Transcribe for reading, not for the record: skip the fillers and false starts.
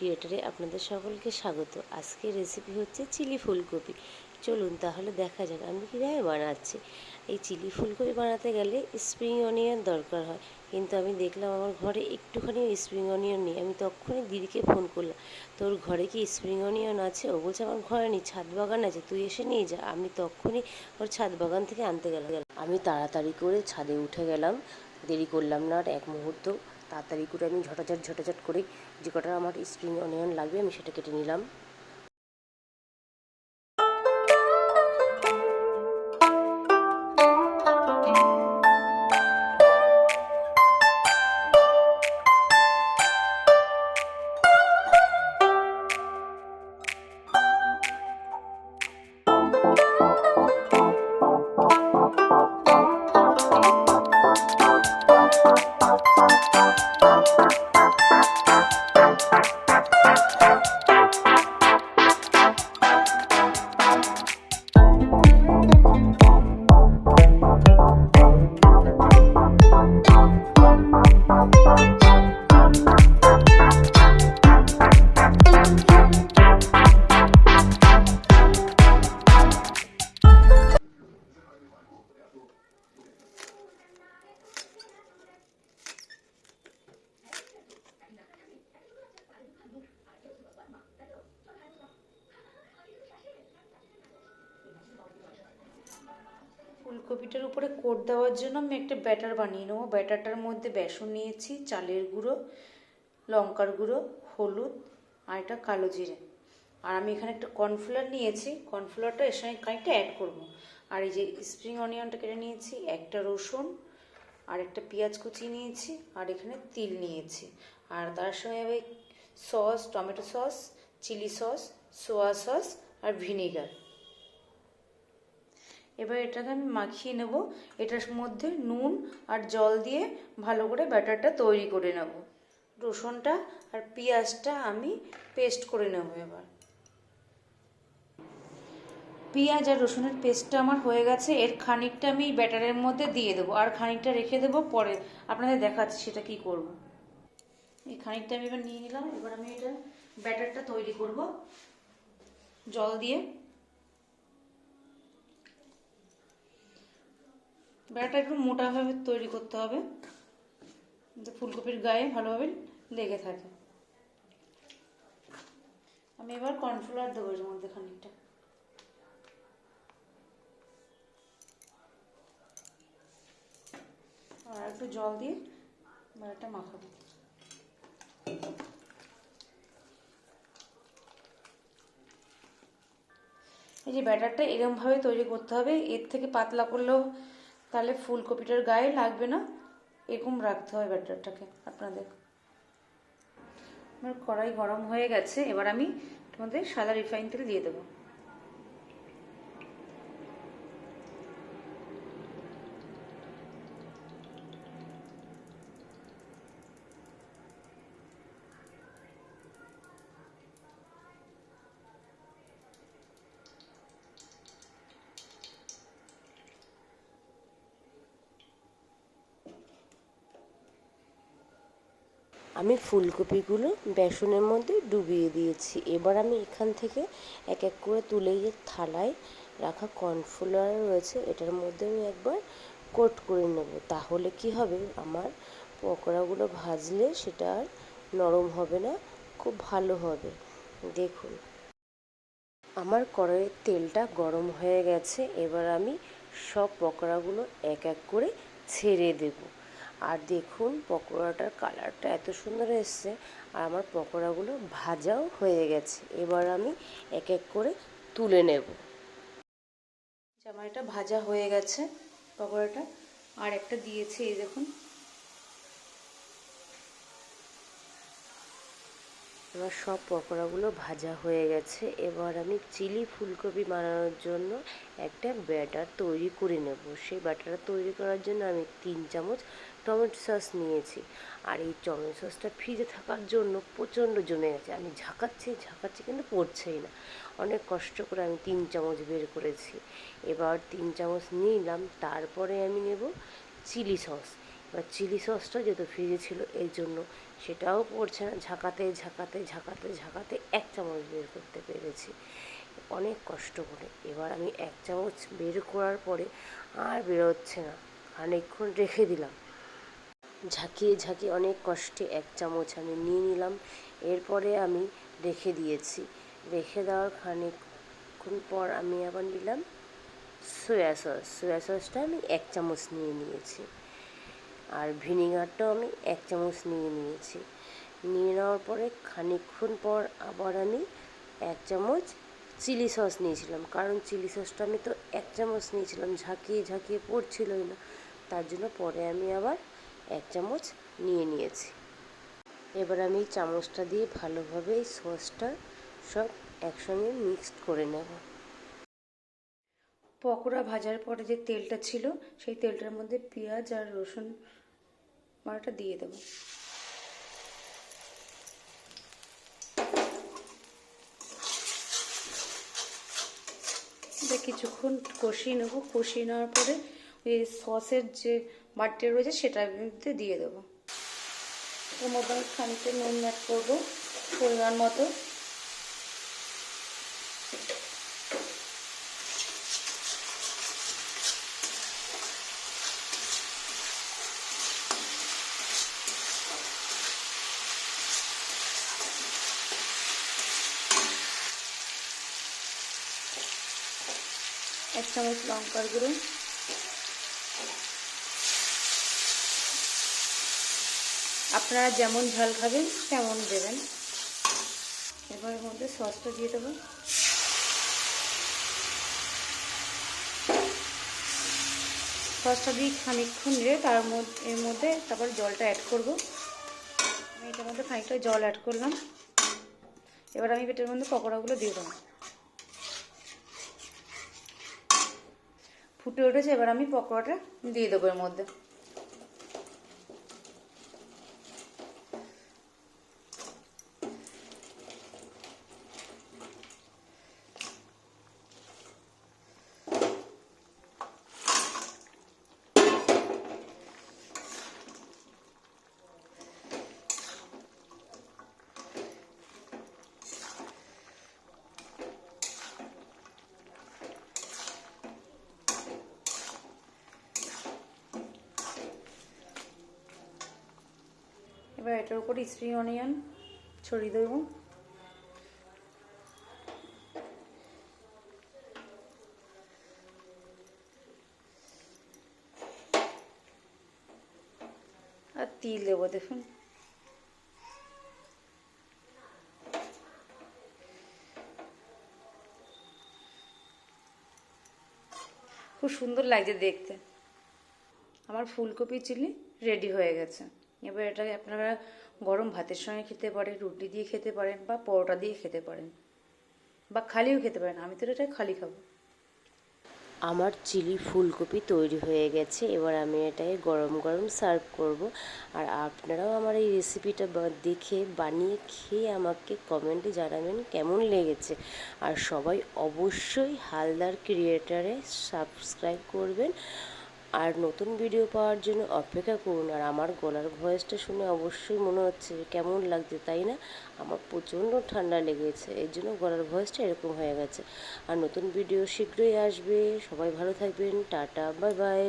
ক্রিয়েটারে আপনাদের সকলকে স্বাগত। আজকের রেসিপি হচ্ছে চিলি ফুলকপি। চলুন তাহলে দেখা যাক আমি কীভাবে বানাচ্ছি। এই চিলি ফুলকপি বানাতে গেলে স্প্রিং অনিয়ন দরকার হয়, কিন্তু আমি দেখলাম আমার ঘরে একটুখানি স্প্রিং অনিয়ন নেই। আমি তখনই দিদিকে ফোন করলাম, তোর ঘরে কি স্প্রিং অনিয়ন আছে? ও বলছে আমার ঘরে নেই, ছাদ বাগান আছে, তুই এসে নিয়ে যা। আমি তখনই ওর ছাদ বাগান থেকে আনতে গেলাম। আমি তাড়াতাড়ি করে ছাদে উঠে গেলাম, দেরি করলাম না আর এক মুহূর্ত। তাড়াতাড়ি করে আমি ঝটাঝট করে যে কটা আমার স্প্রিং অনিয়ন লাগবে আমি সেটা কেটে নিলাম। ফুলকপিটার উপরে কোট দেওয়ার জন্য আমি একটা ব্যাটার বানিয়ে নেবো। ব্যাটারটার মধ্যে বেসন নিয়েছি, চালের গুঁড়ো, লঙ্কার গুঁড়ো, হলুদ আর একটা কালো জিরে। আর আমি এখানে একটা কর্নফ্লাওয়ার নিয়েছি, কর্নফ্লাওয়ারটা এর সঙ্গে খানিকটা অ্যাড করবো। আর এই যে স্প্রিং অনিয়নটা কেটে নিয়েছি, একটা রসুন আর একটা পেঁয়াজ কুচি নিয়েছি, আর এখানে তিল নিয়েছি। আর তার সঙ্গে ওই sauce, tomato sauce, chilli sauce, soya sauce আর ভিনেগার। এবার এটাকে আমি মাখিয়ে নেব। এটার মধ্যে নুন আর জল দিয়ে ভালো করে ব্যাটারটা তৈরি করে নেব। রসুনটা আর পেঁয়াজটা আমি পেস্ট করে নেব। এবার পেঁয়াজ আর রসুনের পেস্টটা আমার হয়ে গেছে। এর খানিকটা আমি ব্যাটারের মধ্যে দিয়ে দেবো আর খানিকটা রেখে দেবো, পরে আপনাদের দেখাচ্ছি সেটা কি করব। এই খানিকটা আমি এবার নিয়ে নিলাম। এবার আমি এটা ব্যাটারটা তৈরি করব জল দিয়ে। ব্যাটারটা একটু মোটাভাবে তৈরি করতে হবে, ফুলকপির গায়ে ভালোভাবে লেগে থাকে। আমি এবার কর্নফ্লাওয়ার দেবো এর মধ্যে খানিকটা। আর একটু জল দিয়ে ব্যাটারটা মাখাবো। এই যে ব্যাটারটা এরকমভাবে তৈরি করতে হবে, এর থেকে পাতলা করলেও তাহলে ফুলকপিটার গায়ে লাগবে না, এরকম রাখতে হবে ব্যাটারটাকে আপনাদের। আমার কড়াই গরম হয়ে গেছে, এবার আমি তোমাদের সাদা রিফাইন তেল দিয়ে দেবো। আমি ফুলকপিগুলো বেসনের মধ্যে ডুবিয়ে দিয়েছি। এবার আমি এখান থেকে এক এক করে তুলে যে থালায় রাখা কর্নফ্লাওয়ার রয়েছে এটার মধ্যে আমি একবার কোট করে নেব। তাহলে কি হবে, আমার পকোড়াগুলো ভাজলে সেটা আর নরম হবে না, খুব ভালো হবে। দেখুন আমার কড়াইয়ের তেলটা গরম হয়ে গেছে। এবার আমি সব পকোড়াগুলো এক এক করে ছেড়ে দেব। আর দেখুন পকোড়াটার কালারটা এত সুন্দর এসছে, আর আমার পকোড়াগুলো ভাজাও হয়ে গেছে। এবার আমি এক এক করে তুলে নেব। আমার এটা ভাজা হয়ে গেছে পকোড়াটা। আর একটা দিয়েছি, এই দেখুন। আমার সব পকোড়াগুলো ভাজা হয়ে গেছে। এবার আমি চিলি ফুলকপি বানানোর জন্য একটা ব্যাটার তৈরি করে নেব। সেই ব্যাটারটা তৈরি করার জন্য আমি 3 চামচ টমেটো সস নিয়েছি। আর এই টমেটো সসটা ফ্রিজে থাকার জন্য প্রচণ্ড জমে গেছে। আমি ঝাঁকাচ্ছি কিন্তু পড়ছেই না। অনেক কষ্ট করে আমি 3 চামচ বের করেছি। এবার 3 চামচ নিলাম। তারপরে আমি নেব চিলি সস। এবার চিলি সসটা যেহেতু ফ্রিজে ছিল এই জন্য সেটাও পড়ছে না, ঝাঁকাতে ঝাঁকাতে ঝাঁকাতে ঝাঁকাতে 1 চামচ বের করতে পেরেছি অনেক কষ্ট করে। এবার আমি 1 চামচ বের করার পরে আর বেরোচ্ছে না, খানিকক্ষণ রেখে দিলাম। ঝাঁকিয়ে ঝাঁকিয়ে অনেক কষ্টে 1 চামচ আমি নিয়ে নিলাম। এরপরে আমি রেখে দিয়েছি। রেখে দেওয়ার খানিকক্ষণ পর আমি আবার নিলাম সয়া সস। সয়া সসটা আমি 1 চামচ নিয়ে নিয়েছি। আর ভিনিগারটাও আমি 1 চামচ নিয়ে নিয়েছি। নিয়ে নেওয়ার পরে খানিকক্ষণ পর আবার আমি 1 চামচ চিলি সস নিয়েছিলাম, কারণ চিলি সসটা আমি তো 1 চামচ নিয়েছিলাম, ঝাঁকিয়ে ঝাঁকিয়ে পড়ছিলই না, তার জন্য পরে আমি আবার 1 চামচ নিয়ে নিয়েছি। এবার আমি এই চামচটা দিয়ে ভালোভাবে এই সসটা সব একসঙ্গে মিক্সড করে নেব। পকোড়া ভাজার পরে যে তেলটা ছিল সেই তেলটার মধ্যে পেঁয়াজ আর রসুন বাটাটা দিয়ে দেবো। এটা কিছুক্ষণ কষিয়ে নেবো। কষিয়ে নেওয়ার পরে ওই সসের যে বাটিটা রয়েছে সেটার মধ্যে দিয়ে দেবো। এর মধ্যে আমি খানিকটা নুন অ্যাড করবো পরিমাণ মতো। এক চামচ লঙ্কার গুঁড়ো, আপনারা যেমন ঝাল খাবেন তেমন দেবেন। এবার এর মধ্যে সসটা দিয়ে দেবো। সসটা দিয়ে খানিকক্ষণ নেড়ে এর মধ্যে তারপর জলটা অ্যাড করব। আমি এটার মধ্যে খানিকটা জল অ্যাড করলাম। এবার আমি এটার মধ্যে পকোড়াগুলো দিয়ে দেবো। ফুটে উঠেছে, এবার আমি পকোড়াটা দিয়ে দেবো এর মধ্যে। এবার এটার উপর স্প্রিং অনিয়ন ছড়িয়ে দেবো। আর তিল দেবো, দেখুন। খুব সুন্দর লাগছে দেখতে। আমার ফুলকপি চিলি রেডি হয়ে গেছে। এবার এটাকে আপনারা গরম ভাতের সঙ্গে খেতে পারেন, রুটি দিয়ে খেতে পারেন, বা পরোটা দিয়ে খেতে পারেন, বা খালিও খেতে পারেন। আমি তো এটা খালি খাবো। আমার চিলি ফুলকপি তৈরি হয়ে গেছে। এবার আমি এটাকে গরম গরম সার্ভ করব। আর আপনারাও আমার এই রেসিপিটা দেখে বানিয়ে খেয়ে আমাকে কমেন্টে জানাবেন কেমন লেগেছে। আর সবাই অবশ্যই হালদার ক্রিয়েটারে সাবস্ক্রাইব করবেন আর নতুন ভিডিও পাওয়ার জন্য অপেক্ষা করুন। আর আমার গলার ভয়েসটা শুনে অবশ্যই মনে হচ্ছে কেমন লাগছে, তাই না? আমার প্রচণ্ড ঠান্ডা লেগেছে, এর জন্য গলার ভয়েসটা এরকম হয়ে গেছে। আর নতুন ভিডিও শীঘ্রই আসবে। সবাই ভালো থাকবেন। Tata, bye bye.